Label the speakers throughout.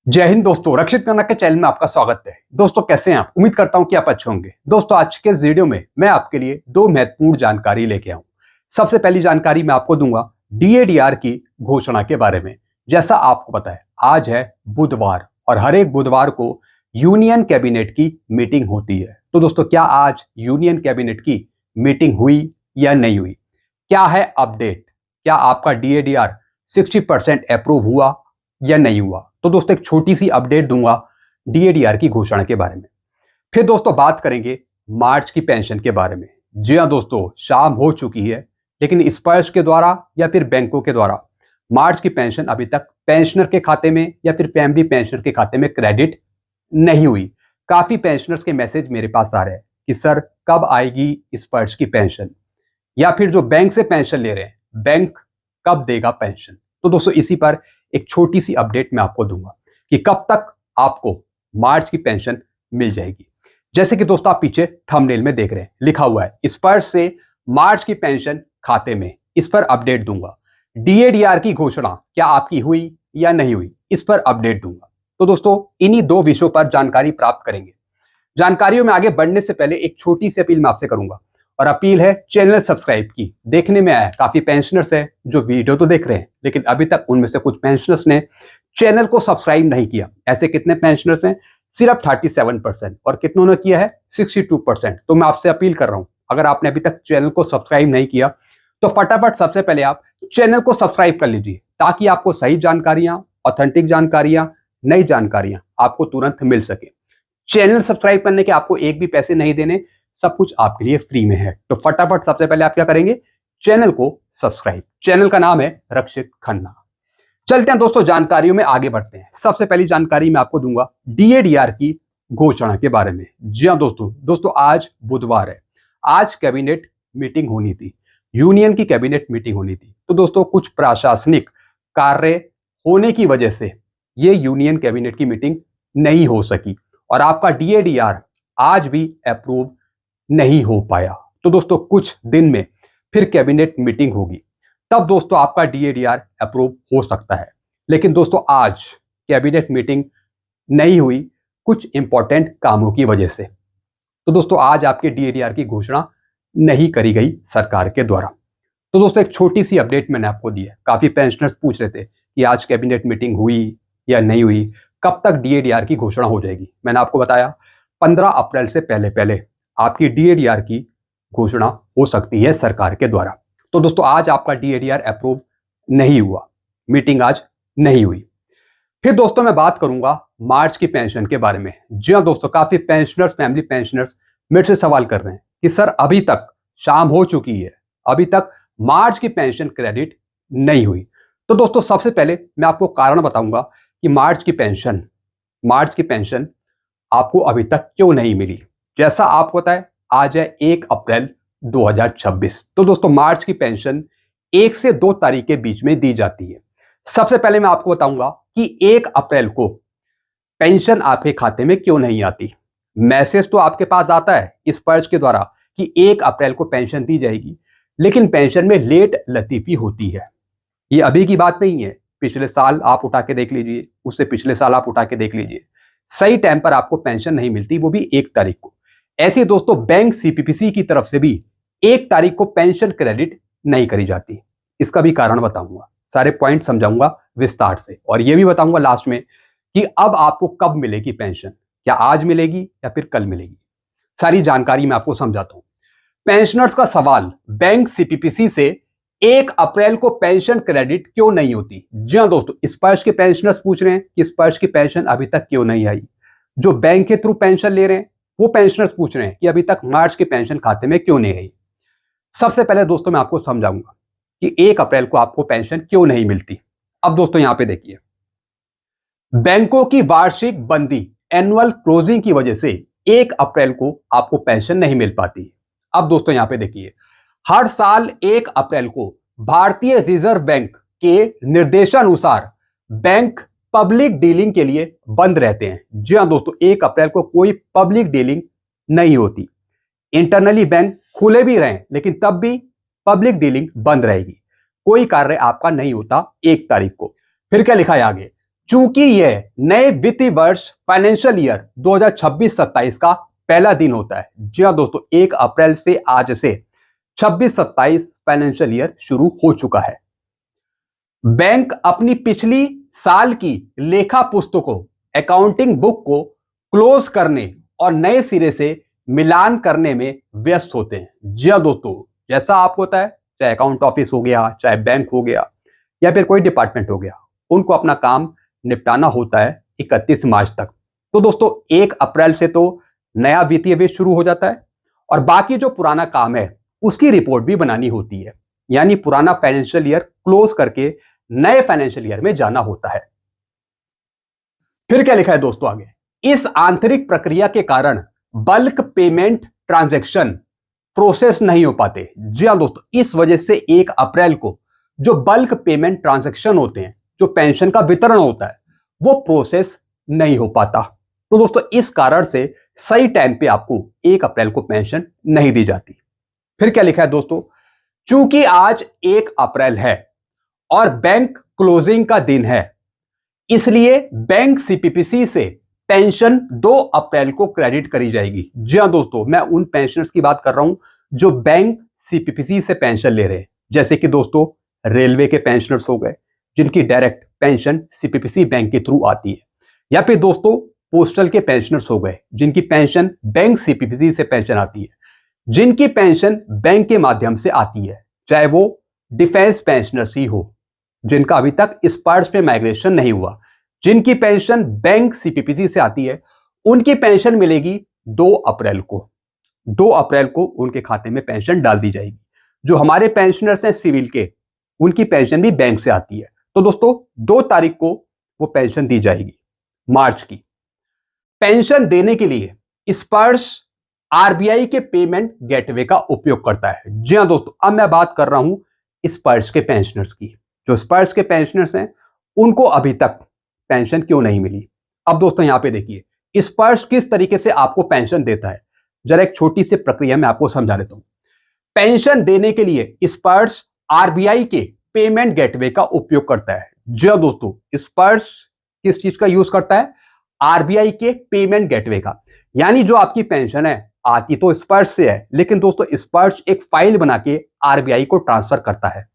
Speaker 1: जय हिंद दोस्तों, रक्षित करना के चैनल में आपका स्वागत है। दोस्तों कैसे हैं आप? उम्मीद करता हूं कि आप अच्छे होंगे। दोस्तों आज के इस वीडियो में मैं आपके लिए दो महत्वपूर्ण जानकारी लेके आऊं। सबसे पहली जानकारी मैं आपको दूंगा डीएडीआर की घोषणा के बारे में। जैसा आपको पता है आज है बुधवार और हर एक बुधवार को यूनियन कैबिनेट की मीटिंग होती है। तो दोस्तों क्या आज यूनियन कैबिनेट की मीटिंग हुई या नहीं हुई? क्या है अपडेट? क्या आपका डीएडीआर 60% अप्रूव हुआ या नहीं हुआ? तो दोस्तों एक छोटी सी अपडेट दूंगा डीएडीआर की घोषणा के बारे में। फिर दोस्तों बात करेंगे मार्च की पेंशन के बारे में। जी हाँ दोस्तों, शाम हो चुकी है लेकिन स्पर्श के द्वारा या फिर बैंकों के द्वारा मार्च की पेंशन अभी तक पेंशनर के खाते में या फिर फैमिली पेंशनर के खाते में क्रेडिट नहीं हुई। काफी पेंशनर्स के मैसेज मेरे पास आ रहे हैं कि सर कब आएगी स्पर्श की पेंशन, या फिर जो बैंक से पेंशन ले रहे हैं बैंक कब देगा पेंशन। तो दोस्तों इसी पर एक छोटी सी अपडेट मैं आपको दूंगा कि कब तक आपको मार्च की पेंशन मिल जाएगी। जैसे कि दोस्तों आप पीछे थंबनेल में देख रहे हैं लिखा हुआ है स्पर्श से मार्च की पेंशन खाते में। इस पर अपडेट दूंगा। डीएडीआर की घोषणा क्या आपकी हुई या नहीं हुई, इस पर अपडेट दूंगा। तो दोस्तों इन्हीं दो विषयों पर जानकारी प्राप्त करेंगे। जानकारियों में आगे बढ़ने से पहले एक छोटी सी अपील मैं आपसे करूंगा, और अपील है चैनल सब्सक्राइब की। देखने में आया काफी पेंशनर्स है जो वीडियो तो देख रहे हैं लेकिन अभी तक उनमें से कुछ पेंशनर्स ने चैनल को सब्सक्राइब नहीं किया। ऐसे कितने पेंशनर्स हैं? सिर्फ 37%। और कितनों ने किया है? 62%। तो मैं आपसे अपील कर रहा हूं, अगर आपने अभी तक चैनल को सब्सक्राइब नहीं किया तो फटाफट सबसे पहले आप चैनल को सब्सक्राइब कर लीजिए ताकि आपको सही जानकारियां, ऑथेंटिक जानकारियां, नई जानकारियां आपको तुरंत मिल सके। चैनल सब्सक्राइब करने के आपको एक भी पैसे नहीं देने, सब कुछ आपके लिए फ्री में है। तो फटाफट सबसे पहले आप क्या करेंगे? चैनल को सब्सक्राइब। चैनल का नाम है रक्षित खन्ना। चलते हैं दोस्तों, जानकारियों में आगे बढ़ते हैं। सबसे पहली जानकारी मैं आपको दूंगा डीएडीआर की घोषणा के बारे में। जी हाँ दोस्तों आज बुधवार है। आज कैबिनेट मीटिंग होनी थी, यूनियन की कैबिनेट मीटिंग होनी थी। तो दोस्तों कुछ प्रशासनिक कार्य होने की वजह से ये यूनियन कैबिनेट की मीटिंग नहीं हो सकी और आपका डीएडीआर आज भी अप्रूव नहीं हो पाया। तो दोस्तों कुछ दिन में फिर कैबिनेट मीटिंग होगी, तब दोस्तों आपका डीएडीआर अप्रूव हो सकता है। लेकिन दोस्तों आज कैबिनेट मीटिंग नहीं हुई कुछ इंपॉर्टेंट कामों की वजह से। तो दोस्तों आज आपके डीएडीआर की घोषणा नहीं करी गई सरकार के द्वारा। तो दोस्तों एक छोटी सी अपडेट मैंने आपको दी है। काफी पेंशनर्स पूछ रहे थे कि आज कैबिनेट मीटिंग हुई या नहीं हुई, कब तक डीएडीआर की घोषणा हो जाएगी। मैंने आपको बताया 15 अप्रैल से पहले पहले आपकी डीएडीआर की घोषणा हो सकती है सरकार के द्वारा। तो दोस्तों आज आपका डीएडीआर अप्रूव नहीं हुआ, मीटिंग आज नहीं हुई। फिर दोस्तों मैं बात करूंगा मार्च की पेंशन के बारे में। जी हाँ दोस्तों, काफी पेंशनर्स, फैमिली पेंशनर्स मेरे से सवाल कर रहे हैं कि सर अभी तक शाम हो चुकी है, अभी तक मार्च की पेंशन क्रेडिट नहीं हुई। तो दोस्तों सबसे पहले मैं आपको कारण बताऊंगा कि मार्च की पेंशन आपको अभी तक क्यों नहीं मिली। जैसा आपको पता है आज है 1 अप्रैल 2026। तो दोस्तों मार्च की पेंशन 1 से 2 तारीख के बीच में दी जाती है। सबसे पहले मैं आपको बताऊंगा कि 1 अप्रैल को पेंशन आपके खाते में क्यों नहीं आती। मैसेज तो आपके पास आता है स्पर्श के द्वारा कि 1 अप्रैल को पेंशन दी जाएगी, लेकिन पेंशन में लेट लतीफी होती है। ये अभी की बात नहीं है, पिछले साल आप उठा के देख लीजिए, उससे पिछले साल आप उठा के देख लीजिए, सही टाइम पर आपको पेंशन नहीं मिलती, वो भी 1 तारीख को। ऐसे दोस्तों बैंक सीपीपीसी की तरफ से भी 1 तारीख को पेंशन क्रेडिट नहीं करी जाती। इसका भी कारण बताऊंगा, सारे पॉइंट समझाऊंगा विस्तार से, और यह भी बताऊंगा लास्ट में कि अब आपको कब मिलेगी पेंशन, क्या आज मिलेगी या फिर कल मिलेगी। सारी जानकारी मैं आपको समझाता हूं। पेंशनर्स का सवाल, बैंक सीपीपीसी से 1 अप्रैल को पेंशन क्रेडिट क्यों नहीं होती। जी हाँ दोस्तों, स्पर्श के पेंशनर्स पूछ रहे हैं कि स्पर्श की पेंशन अभी तक क्यों नहीं आई। जो बैंक के थ्रू पेंशन ले रहे हैं वो पेंशनर्स पूछ रहे हैं कि अभी तक मार्च की पेंशन खाते में क्यों नहीं आई। सबसे पहले दोस्तों मैं आपको समझाऊंगा कि 1 अप्रैल को आपको पेंशन क्यों नहीं मिलती। अब दोस्तों यहां पे देखिए, बैंकों की वार्षिक बंदी, एनुअल क्लोजिंग की वजह से 1 अप्रैल को आपको पेंशन नहीं मिल पाती। अब दोस्तों यहां पे देखिए, हर साल 1 अप्रैल को भारतीय रिजर्व बैंक के निर्देशानुसार बैंक पब्लिक डीलिंग के लिए बंद रहते हैं। जी हाँ दोस्तों, 1 अप्रैल को कोई पब्लिक डीलिंग नहीं होती। इंटरनली बैंक खुले भी रहें लेकिन तब भी पब्लिक डीलिंग बंद रहेगी, कोई कार्य आपका नहीं होता 1 तारीख को। फिर क्या लिखा है आगे, चूंकि यह नए वित्तीय वर्ष फाइनेंशियल ईयर 2026-27 का पहला दिन होता है। जी हाँ दोस्तों, 1 अप्रैल से आज से 26-27 फाइनेंशियल ईयर शुरू हो चुका है। बैंक अपनी पिछली साल की लेखा पुस्तकों, अकाउंटिंग बुक को क्लोज करने और नए सिरे से मिलान करने में व्यस्त होते हैं। जी हाँ दोस्तों, जैसा आपको होता है, चाहे अकाउंट ऑफिस हो गया, चाहे बैंक हो गया, या फिर कोई डिपार्टमेंट हो गया, उनको अपना काम निपटाना होता है 31 मार्च तक। तो दोस्तों 1 अप्रैल से तो नया वित्तीय वर्ष शुरू हो जाता है और बाकी जो पुराना काम है उसकी रिपोर्ट भी बनानी होती है, यानी पुराना फाइनेंशियल ईयर क्लोज करके नए फाइनेंशियल ईयर में जाना होता है। फिर क्या लिखा है दोस्तों आगे, इस आंतरिक प्रक्रिया के कारण बल्क पेमेंट ट्रांजैक्शन प्रोसेस नहीं हो पाते। जी हाँ दोस्तों, इस वजह से 1 अप्रैल को जो बल्क पेमेंट ट्रांजैक्शन होते हैं, जो पेंशन का वितरण होता है, वो प्रोसेस नहीं हो पाता। तो दोस्तों इस कारण से सही टाइम पे आपको 1 अप्रैल को पेंशन नहीं दी जाती। फिर क्या लिखा है दोस्तों, चूंकि आज 1 अप्रैल है और बैंक क्लोजिंग का दिन है, इसलिए बैंक सीपीपीसी से पेंशन 2 अप्रैल को क्रेडिट करी जाएगी। जी हाँ दोस्तों, मैं उन पेंशनर्स की बात कर रहा हूं जो बैंक सीपीपीसी से पेंशन ले रहे हैं, जैसे कि दोस्तों रेलवे के पेंशनर्स हो गए जिनकी डायरेक्ट पेंशन सीपीपीसी बैंक के थ्रू आती है, या फिर दोस्तों पोस्टल के पेंशनर्स हो गए जिनकी पेंशन बैंक सीपीपीसी से पेंशन आती है, जिनकी पेंशन बैंक के माध्यम से आती है, चाहे वो डिफेंस पेंशनर्स ही हो जिनका अभी तक स्पर्श पे माइग्रेशन नहीं हुआ, जिनकी पेंशन बैंक सीपीपीसी से आती है, उनकी पेंशन मिलेगी 2 अप्रैल को। 2 अप्रैल को उनके खाते में पेंशन डाल दी जाएगी। जो हमारे पेंशनर्स हैं सिविल के, उनकी पेंशन भी बैंक से आती है। तो दोस्तों 2 तारीख को वो पेंशन दी जाएगी मार्च की। पेंशन देने के लिए स्पर्श आरबीआई के पेमेंट गेटवे का उपयोग करता है। जी हाँ दोस्तों, अब मैं बात कर रहा हूं स्पर्श के पेंशनर्स की। जो स्पर्श के पेंशनर्स हैं उनको अभी तक पेंशन क्यों नहीं मिली। अब दोस्तों यहां पे देखिए स्पर्श किस तरीके से आपको पेंशन देता है, जरा एक छोटी सी प्रक्रिया में आपको समझा देता हूं। पेंशन देने के लिए स्पर्श आरबीआई के पेमेंट गेटवे का उपयोग करता है। जी हाँ दोस्तों, स्पर्श किस चीज का यूज करता है, आरबीआई के पेमेंट गेटवे का। यानी जो आपकी पेंशन है आती तो स्पर्श से है, लेकिन दोस्तों स्पर्श एक फाइल बना के आरबीआई को ट्रांसफर करता है।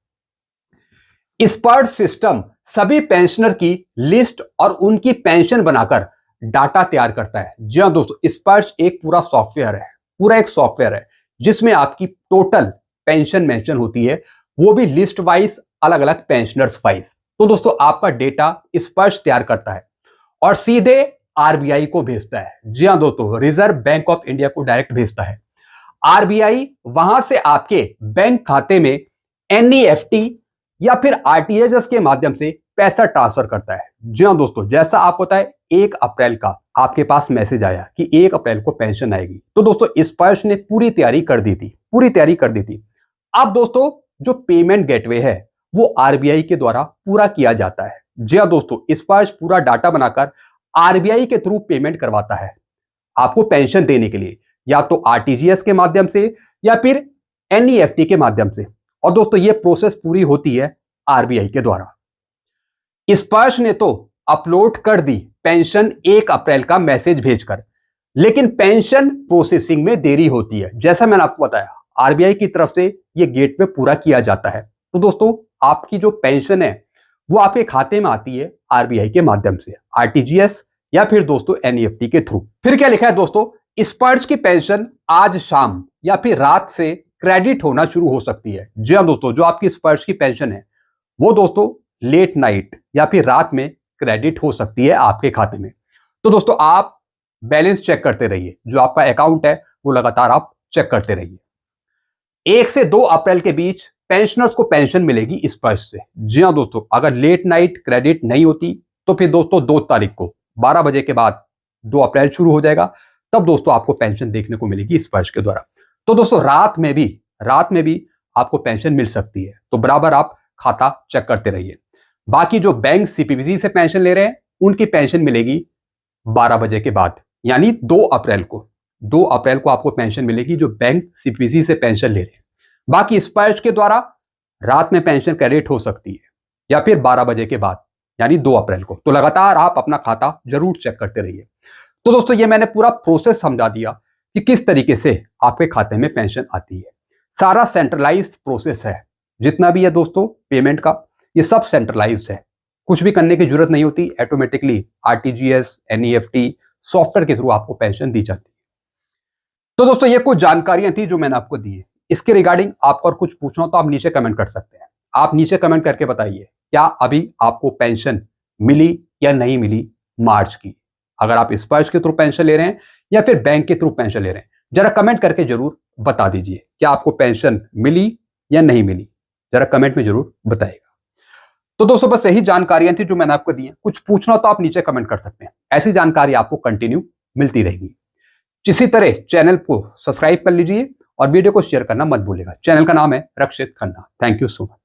Speaker 1: स्पर्श सिस्टम सभी पेंशनर की लिस्ट और उनकी पेंशन बनाकर डाटा तैयार करता है। जी हाँ दोस्तों, स्पर्श एक पूरा सॉफ्टवेयर है, पूरा एक सॉफ्टवेयर है जिसमें आपकी टोटल पेंशन मेंशन होती है, वो भी लिस्ट वाइज, अलग अलग पेंशनर्स वाइज। तो दोस्तों आपका डेटा स्पर्श तैयार करता है और सीधे आरबीआई को भेजता है। जी हाँ दोस्तों, रिजर्व बैंक ऑफ इंडिया को डायरेक्ट भेजता है। आरबीआई वहां से आपके बैंक खाते में एनईएफटी या फिर आरटीजीएस के माध्यम से पैसा ट्रांसफर करता है। जी हाँ दोस्तों, जैसा आपको पता है 1 अप्रैल का आपके पास मैसेज आया कि 1 अप्रैल को पेंशन आएगी, तो दोस्तों स्पर्श ने पूरी तैयारी कर दी थी, पूरी तैयारी कर दी थी। अब दोस्तों जो पेमेंट गेटवे है वो आरबीआई के द्वारा पूरा किया जाता है। जी हाँ दोस्तों, स्पर्श पूरा डाटा बनाकर आरबीआई के थ्रू पेमेंट करवाता है आपको पेंशन देने के लिए, या तो आरटीजीएस के माध्यम से या फिर एनईएफटी के माध्यम से। और दोस्तों ये प्रोसेस पूरी होती है आरबीआई के द्वारा। स्पर्श ने तो अपलोड कर दी पेंशन 1 अप्रैल का मैसेज भेजकर, लेकिन पेंशन प्रोसेसिंग में देरी होती है। जैसा मैंने आपको बताया आरबीआई की तरफ से ये गेटवे पूरा किया जाता है। तो दोस्तों आपकी जो पेंशन है वो आपके खाते में आती है आरबीआई के माध्यम से, आरटीजीएस या फिर दोस्तों एनईएफटी के थ्रू। फिर क्या लिखा है दोस्तों, स्पर्श की पेंशन आज शाम या फिर रात से क्रेडिट होना शुरू हो सकती है। जी हाँ दोस्तों, जो आपकी स्पर्श की पेंशन है वो दोस्तों लेट नाइट या फिर रात में क्रेडिट हो सकती है आपके खाते में। तो दोस्तों आप बैलेंस चेक करते रहिए, जो आपका अकाउंट है वो लगातार आप चेक करते रहिए। 1 से 2 अप्रैल के बीच पेंशनर्स को पेंशन मिलेगी स्पर्श से। जी हाँ दोस्तों, अगर लेट नाइट क्रेडिट नहीं होती तो फिर दोस्तों 2 तारीख को 12 बजे के बाद 2 अप्रैल शुरू हो जाएगा, तब दोस्तों आपको पेंशन देखने को मिलेगी स्पर्श के द्वारा। तो दोस्तों रात में भी आपको पेंशन मिल सकती है, तो बराबर आप खाता चेक करते रहिए। बाकी जो बैंक सीपीपीसी से पेंशन ले रहे हैं उनकी पेंशन मिलेगी 12 बजे के बाद, यानी 2 अप्रैल को आपको पेंशन मिलेगी जो बैंक सीपीपीसी से पेंशन ले रहे हैं। बाकी स्पर्श के द्वारा रात में पेंशन क्रेडिट हो सकती है या फिर 12 बजे के बाद, यानी 2 अप्रैल को। तो लगातार आप अपना खाता जरूर चेक करते रहिए। तो दोस्तों ये मैंने पूरा प्रोसेस समझा दिया कि किस तरीके से आपके खाते में पेंशन आती है। सारा सेंट्रलाइज्ड प्रोसेस है, जितना भी है दोस्तों पेमेंट का, ये सब सेंट्रलाइज्ड है। कुछ भी करने की जरूरत नहीं होती, ऑटोमेटिकली आरटीजीएस, एनईएफटी सॉफ्टवेयर के थ्रू आपको पेंशन दी जाती है। तो दोस्तों ये कुछ जानकारियां थी जो मैंने आपको दी है। इसके रिगार्डिंग आपको और कुछ पूछना हो तो आप नीचे कमेंट कर सकते हैं। आप नीचे कमेंट करके बताइए क्या अभी आपको पेंशन मिली या नहीं मिली मार्च की। अगर आप स्पर्श के थ्रू पेंशन ले रहे हैं या फिर बैंक के थ्रू पेंशन ले रहे हैं, जरा कमेंट करके जरूर बता दीजिए क्या आपको पेंशन मिली या नहीं मिली। जरा कमेंट में जरूर बताइएगा। तो दोस्तों बस यही जानकारियां थी जो मैंने आपको दी है। कुछ पूछना हो तो आप नीचे कमेंट कर सकते हैं। ऐसी जानकारी आपको कंटिन्यू मिलती रहेगी। इसी तरह चैनल को सब्सक्राइब कर लीजिए और वीडियो को शेयर करना मत भूलिएगा। चैनल का नाम है Rakshit Khanna. Thank you so much.